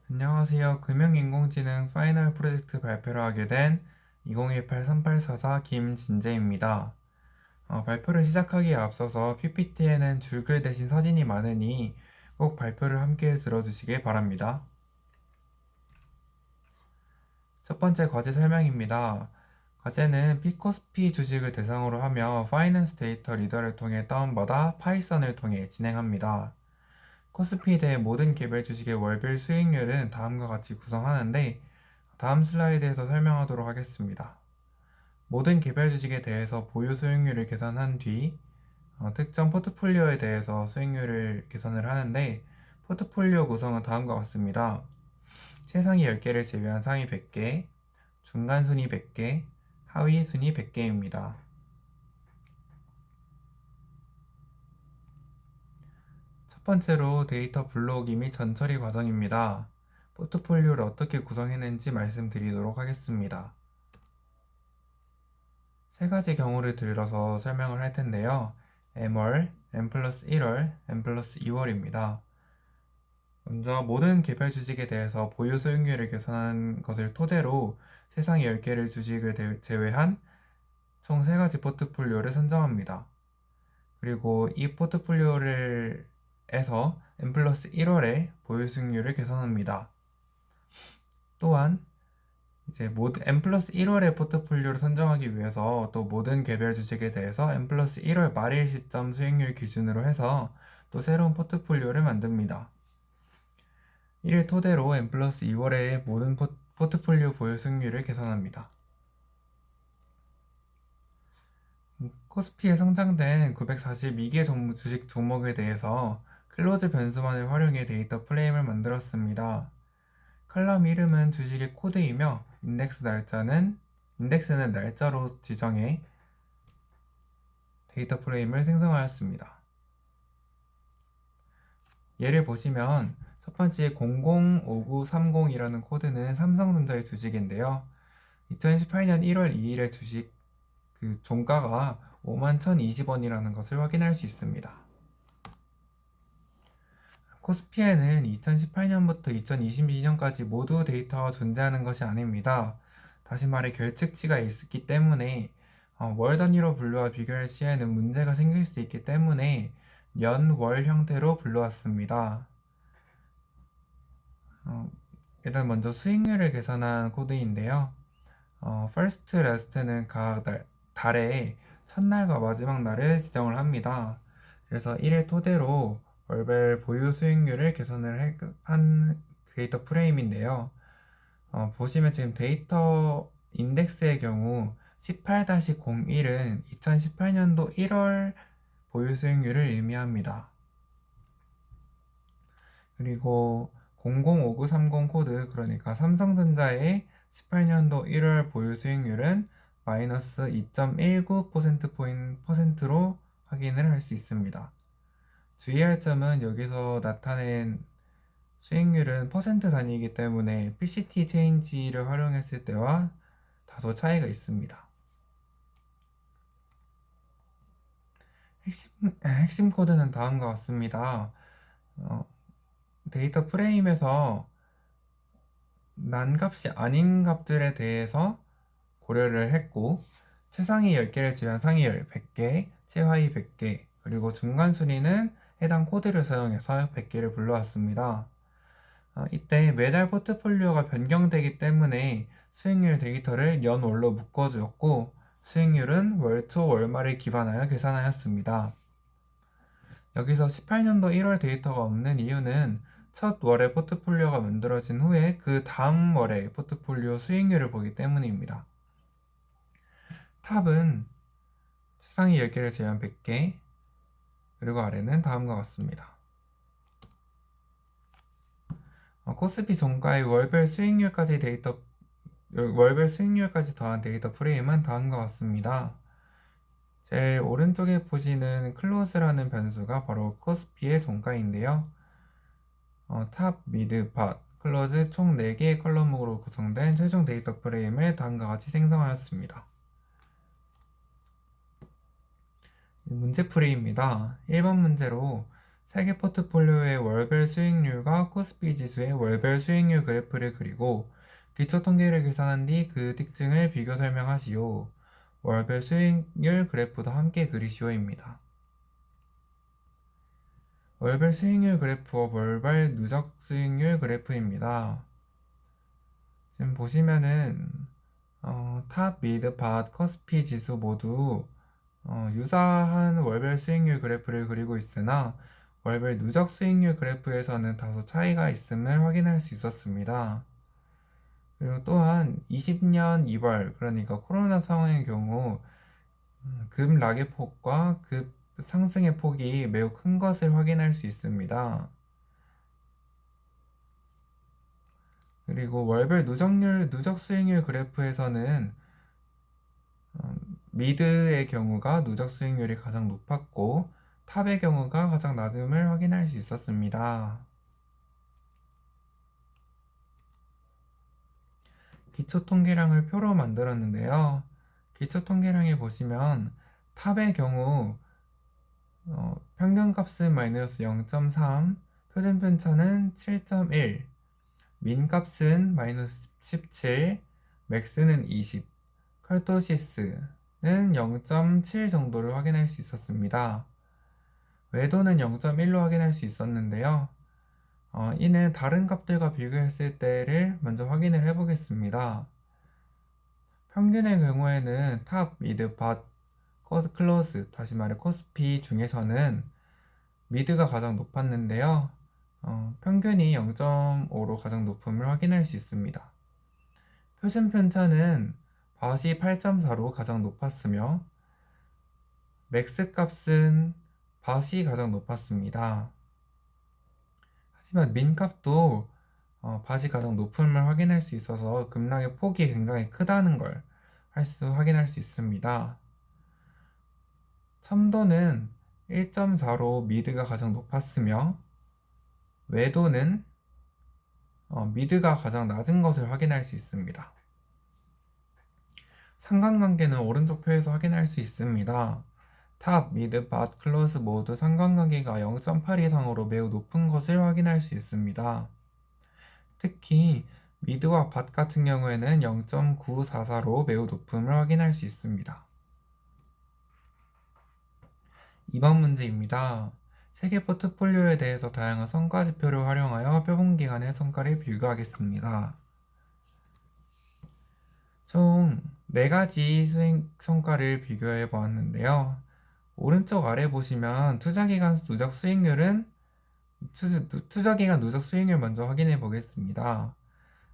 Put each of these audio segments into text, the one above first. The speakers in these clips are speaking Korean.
안녕하세요. 금융인공지능 파이널 프로젝트 발표를 하게 된 2018-3844 김진재입니다. 발표를 시작하기에 앞서서 PPT에는 줄글 대신 사진이 많으니 꼭 발표를 함께 들어주시길 바랍니다. 첫 번째 과제 설명입니다. 과제는 피코스피 주식을 대상으로 하며 파이낸스 데이터 리더를 통해 다운받아 파이썬을 통해 진행합니다. 코스피의 모든 개별 주식의 월별 수익률은 다음과 같이 구성하는데 다음 슬라이드에서 설명하도록 하겠습니다. 모든 개별 주식에 대해서 보유 수익률을 계산한 뒤 특정 포트폴리오에 대해서 수익률을 계산을 하는데 포트폴리오 구성은 다음과 같습니다. 최상위 10개를 제외한 상위 100개, 중간 순위 100개, 하위 순위 100개입니다. 첫 번째로 데이터 불러오기 및 전처리 과정입니다. 포트폴리오를 어떻게 구성했는지 말씀드리도록 하겠습니다. 세 가지 경우를 들어서 설명을 할 텐데요. M월, M 플러스 1월, M 플러스 2월입니다. 먼저 모든 개별 주식에 대해서 보유 수익률을 계산한 것을 토대로 세상 10개를 주식을 제외한 총 3가지 포트폴리오를 선정합니다. 그리고 이 포트폴리오를 에서 M 플러스 1월의 보유 수익률을 계산합니다. 또한 이제 모든 M 플러스 1월의 포트폴리오를 선정하기 위해서 또 모든 개별 주식에 대해서 M 플러스 1월 말일 시점 수익률 기준으로 해서 또 새로운 포트폴리오를 만듭니다. 이를 토대로 M 플러스 2월의 모든 포트폴리오 보유 수익률을 계산합니다. 코스피에 상장된 942개 주식 종목에 대해서 클로즈 변수만을 활용해 데이터 프레임을 만들었습니다. 컬럼 이름은 주식의 코드이며 인덱스는 날짜로 지정해 데이터 프레임을 생성하였습니다. 예를 보시면 첫 번째 005930이라는 코드는 삼성전자의 주식인데요. 2018년 1월 2일의 주식 종가가 51,020원이라는 것을 확인할 수 있습니다. 코스피에는 2018년부터 2022년까지 모두 데이터가 존재하는 것이 아닙니다. 다시 말해 결측치가 있기 때문에 월 단위로 분류와 비교할 시에는 문제가 생길 수 있기 때문에 연, 월 형태로 불러왔습니다. 일단 먼저 수익률을 계산한 코드인데요. first, last는 각 달의 첫날과 마지막 날을 지정을 합니다. 그래서 이를 토대로 월별 보유 수익률을 계산을 한 데이터 프레임인데요. 보시면 지금 데이터 인덱스의 경우 18-01은 2018년도 1월 보유 수익률을 의미합니다. 그리고 005930 코드, 그러니까 삼성전자의 18년도 1월 보유 수익률은 마이너스 2.19%로 확인을 할 수 있습니다. 주의할 점은 여기서 나타낸 수익률은 퍼센트 단위이기 때문에 PCT 체인지를 활용했을 때와 다소 차이가 있습니다. 핵심 코드는 다음과 같습니다. 데이터 프레임에서 난값이 아닌 값들에 대해서 고려를 했고 최상위 10개를 제외한 상위 100개, 최하위 100개, 그리고 중간 순위는 해당 코드를 사용해서 100개를 불러왔습니다. 이때 매달 포트폴리오가 변경되기 때문에 수익률 데이터를 연월로 묶어주었고 수익률은 월초 월말을 기반하여 계산하였습니다. 여기서 18년도 1월 데이터가 없는 이유는 첫 월에 포트폴리오가 만들어진 후에 그 다음 월에 포트폴리오 수익률을 보기 때문입니다. 탑은 최상위 10개를 제외한 100개, 그리고 아래는 다음과 같습니다. 코스피 종가의 월별 수익률까지 더한 데이터 프레임은 다음과 같습니다. 제일 오른쪽에 보시는 클로즈라는 변수가 바로 코스피의 종가인데요. 탑, 미드, 팟, 클로즈 총 4개의 컬럼으로 구성된 최종 데이터 프레임을 다음과 같이 생성하였습니다. 문제풀이입니다. 1번 문제로 세계 포트폴리오의 월별 수익률과 코스피 지수의 월별 수익률 그래프를 그리고 기초 통계를 계산한 뒤 그 특징을 비교 설명하시오. 월별 수익률 그래프도 함께 그리시오입니다. 월별 수익률 그래프와 월별 누적 수익률 그래프입니다. 지금 보시면은 탑, 미드, 밭, 코스피 지수 모두 유사한 월별 수익률 그래프를 그리고 있으나 월별 누적 수익률 그래프에서는 다소 차이가 있음을 확인할 수 있었습니다. 그리고 또한 20년 2월, 그러니까 코로나 상황의 경우 급 락의 폭과 급 상승의 폭이 매우 큰 것을 확인할 수 있습니다. 그리고 월별 누적 수익률 그래프에서는 미드의 경우가 누적 수익률이 가장 높았고 탑의 경우가 가장 낮음을 확인할 수 있었습니다. 기초 통계량을 표로 만들었는데요. 기초 통계량에 보시면 탑의 경우 평균값은 마이너스 0.3, 표준 편차는 7.1, 민값은 마이너스 17, 맥스는 20, 컬토시스는 0.7 정도를 확인할 수 있었습니다. 외도는 0.1로 확인할 수 있었는데요. 이는 다른 값들과 비교했을 때를 먼저 확인을 해보겠습니다. 평균의 경우에는 탑, 미드, 밭, 클로스, 다시 말해 코스피 중에서는 미드가 가장 높았는데요. 평균이 0.5로 가장 높음을 확인할 수 있습니다. 표준 편차는 밭이 8.4로 가장 높았으며 맥스 값은 밭이 가장 높았습니다. 하지만 민값도 밭이 가장 높음을 확인할 수 있어서 급락의 폭이 굉장히 크다는 걸 확인할 수 있습니다. 첨도는 1.4로 미드가 가장 높았으며 외도는 미드가 가장 낮은 것을 확인할 수 있습니다. 상관관계는 오른쪽 표에서 확인할 수 있습니다. 탑, 미드, 밭, 클로스 모두 상관관계가 0.8 이상으로 매우 높은 것을 확인할 수 있습니다. 특히 미드와 밭 같은 경우에는 0.944로 매우 높음을 확인할 수 있습니다. 2번 문제입니다. 세계 포트폴리오에 대해서 다양한 성과 지표를 활용하여 표본기간의 성과를 비교하겠습니다. 총 4가지 수익 성과를 비교해 보았는데요. 오른쪽 아래 보시면 투자기간 누적 수익률 먼저 확인해 보겠습니다.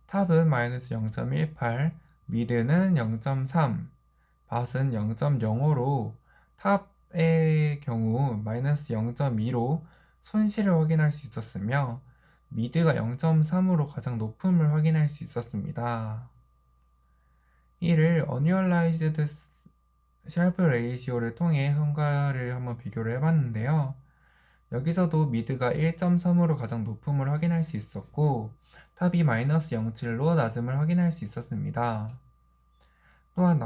탑은 마이너스 0.18, 미드는 0.3, 밭은 0.05로 탑의 경우 마이너스 0.2로 손실을 확인할 수 있었으며 미드가 0.3으로 가장 높음을 확인할 수 있었습니다. 이를 Annualized Sharpe Ratio를 통해 성과를 한번 비교를 해봤는데요. 여기서도 미드가 1.3으로 가장 높음을 확인할 수 있었고 탑이 마이너스 0.7로 낮음을 확인할 수 있었습니다. 또한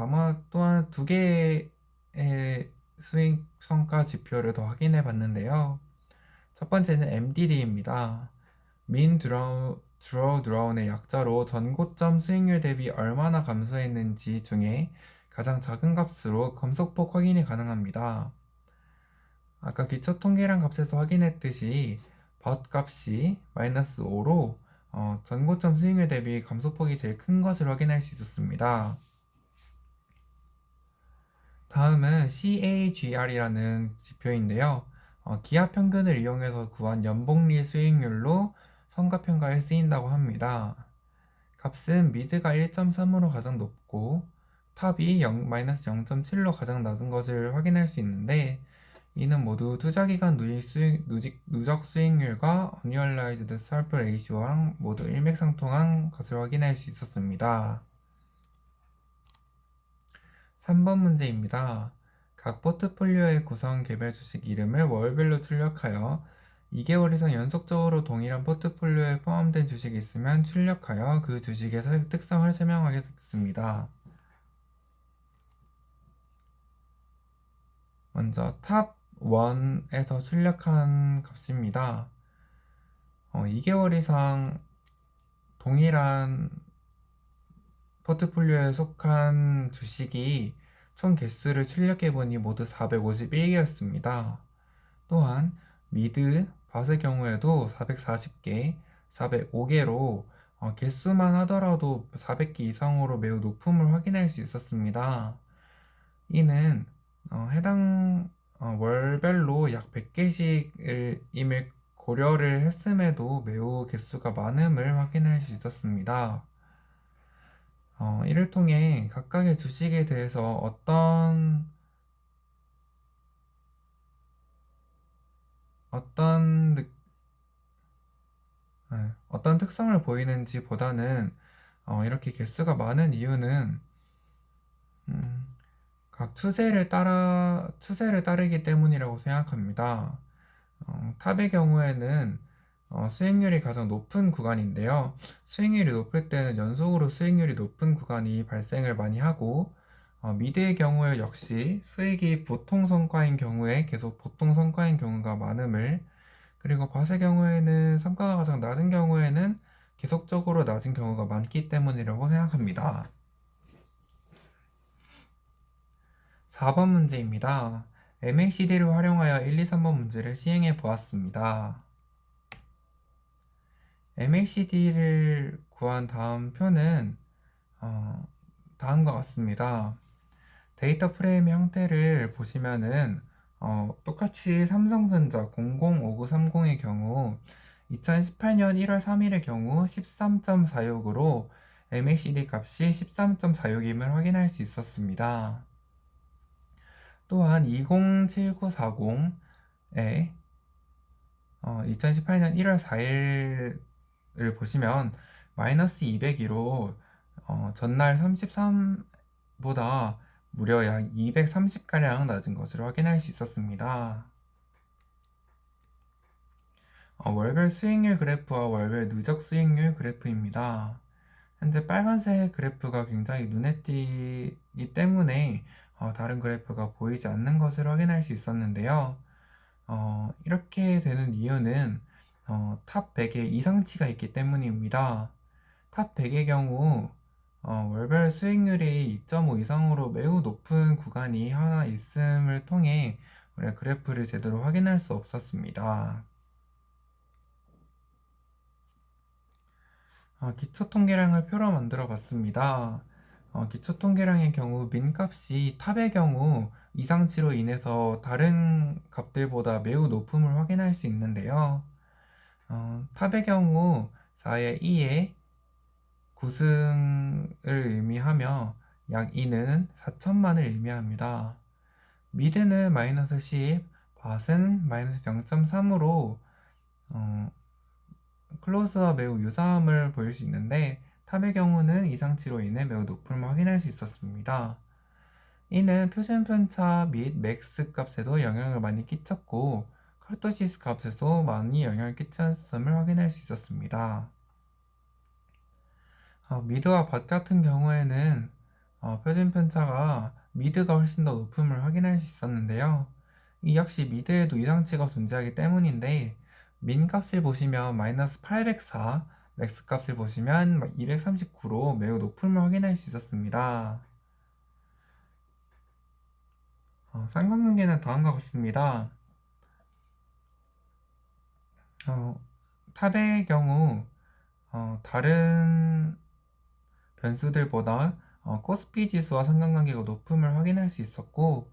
2개의 수익 성과 지표를 더 확인해 봤는데요. 첫 번째는 MDD입니다. Mean Drawdown의 약자로 전고점 수익률 대비 얼마나 감소했는지 중에 가장 작은 값으로 감소폭 확인이 가능합니다. 아까 기초 통계량 값에서 확인했듯이 밭 값이 마이너스 5로 전고점 수익률 대비 감소폭이 제일 큰 것을 확인할 수 있었습니다. 다음은 CAGR이라는 지표인데요. 기하 평균을 이용해서 구한 연복리 수익률로 성과평가에 쓰인다고 합니다. 값은 미드가 1.3으로 가장 높고 탑이 마이너스 0.7로 가장 낮은 것을 확인할 수 있는데 이는 모두 투자기간 누적 수익률과 Annualized Sharpe Ratio랑 모두 일맥상통한 것을 확인할 수 있었습니다. 3번 문제입니다. 각 포트폴리오의 구성 개별 주식 이름을 월별로 출력하여 2개월 이상 연속적으로 동일한 포트폴리오에 포함된 주식이 있으면 출력하여 그 주식의 특성을 설명하겠습니다. 먼저 탑 원에서 출력한 값입니다. 2개월 이상 동일한 포트폴리오에 속한 주식이 총 개수를 출력해보니 모두 451개였습니다. 또한 미드, 밭의 경우에도 440개, 405개로 개수만 하더라도 400개 이상으로 매우 높음을 확인할 수 있었습니다. 이는 해당 월별로 약 100개씩임을 고려를 했음에도 매우 개수가 많음을 확인할 수 있었습니다. 이를 통해 각각의 주식에 대해서 어떤 어떤 특성을 보이는지 보다는 이렇게 개수가 많은 이유는 음, 각 추세를 따르기 때문이라고 생각합니다. 탑의 경우에는 수익률이 가장 높은 구간인데요. 수익률이 높을 때는 연속으로 수익률이 높은 구간이 발생을 많이 하고, 미드의 경우에 역시 수익이 보통 성과인 경우에 계속 보통 성과인 경우가 많음을, 그리고 밭의 경우에는 성과가 가장 낮은 경우에는 계속적으로 낮은 경우가 많기 때문이라고 생각합니다. 4번 문제입니다. MACD를 활용하여 1, 2, 3번 문제를 시행해 보았습니다. MACD를 구한 다음 표는 다음과 같습니다. 데이터 프레임의 형태를 보시면은 똑같이 삼성전자 005930의 경우 2018년 1월 3일의 경우 13.46으로 MACD 값이 13.46임을 확인할 수 있었습니다. 또한 207940에 2018년 1월 4일을 보시면 마이너스 202로 전날 33보다 무려 약 230가량 낮은 것을 확인할 수 있었습니다. 월별 수익률 그래프와 월별 누적 수익률 그래프입니다. 현재 빨간색 그래프가 굉장히 눈에 띄기 때문에 다른 그래프가 보이지 않는 것을 확인할 수 있었는데요. 이렇게 되는 이유는 탑 100에 이상치가 있기 때문입니다. 탑 100의 경우 월별 수익률이 2.5 이상으로 매우 높은 구간이 하나 있음을 통해 우리가 그래프를 제대로 확인할 수 없었습니다. 기초 통계량을 표로 만들어 봤습니다. 기초 통계량의 경우 민값이 탑의 경우 이상치로 인해서 다른 값들보다 매우 높음을 확인할 수 있는데요. 탑의 경우 4의 2의 9승을 의미하며 약 2는 4천만을 의미합니다. 미드는 마이너스 10, 밭은 마이너스 0.3으로 클로즈와 매우 유사함을 보일 수 있는데 탑의 경우는 이상치로 인해 매우 높음을 확인할 수 있었습니다. 이는 표준 편차 및 맥스 값에도 영향을 많이 끼쳤고 컬토시스 값에도 많이 영향을 끼쳤음을 확인할 수 있었습니다. 미드와 밭 같은 경우에는 표준 편차가 미드가 훨씬 더 높음을 확인할 수 있었는데요. 이 역시 미드에도 이상치가 존재하기 때문인데 민 값을 보시면 마이너스 804, 맥스 값을 보시면 239로 매우 높음을 확인할 수 있었습니다. 삼각관계는 다음과 같습니다. 탑의 경우 다른 변수들보다 코스피 지수와 상관관계가 높음을 확인할 수 있었고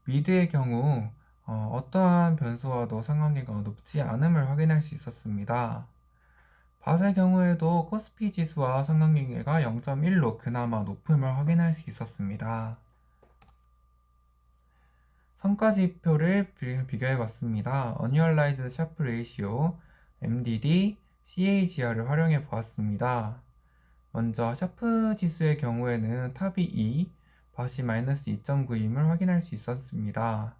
미드의 경우 어떠한 변수와도 상관관계가 높지 않음을 확인할 수 있었습니다. 밭의 경우에도 코스피 지수와 상관관계가 0.1로 그나마 높음을 확인할 수 있었습니다. 성과지표를 비교해 봤습니다. Annualized Sharpe Ratio, MDD, CAGR을 활용해 보았습니다. 먼저 샤프 지수의 경우에는 탑이 2, 밭이 마이너스 2.9임을 확인할 수 있었습니다.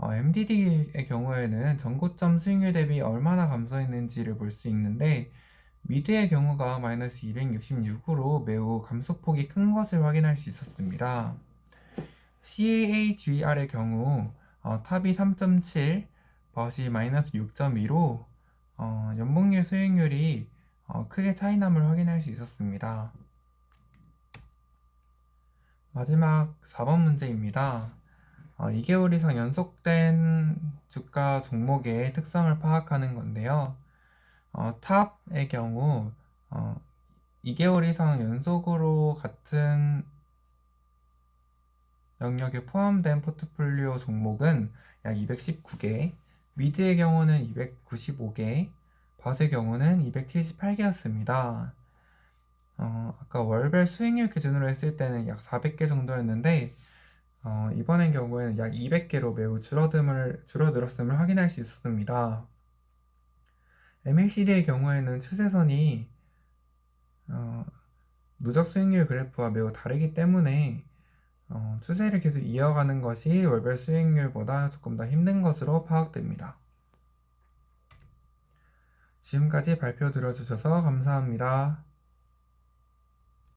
MDD의 경우에는 전고점 수익률 대비 얼마나 감소했는지를 볼 수 있는데 미드의 경우가 마이너스 266으로 매우 감소폭이 큰 것을 확인할 수 있었습니다. CAGR의 경우 탑이 3.7, 벗이 마이너스 6.2로 연봉률 수익률이 크게 차이남을 확인할 수 있었습니다. 마지막 4번 문제입니다. 2개월 이상 연속된 주가 종목의 특성을 파악하는 건데요. 탑의 경우 2개월 이상 연속으로 같은 영역에 포함된 포트폴리오 종목은 약 219개, 미드의 경우는 295개, 벗의 경우는 278개였습니다. 아까 월별 수익률 기준으로 했을 때는 약 400개 정도였는데 이번의 경우에는 약 200개로 매우 줄어들었음을 확인할 수 있었습니다. MACD의 경우에는 추세선이 누적 수익률 그래프와 매우 다르기 때문에 추세를 계속 이어가는 것이 월별 수익률보다 조금 더 힘든 것으로 파악됩니다. 지금까지 발표 들어주셔서 감사합니다.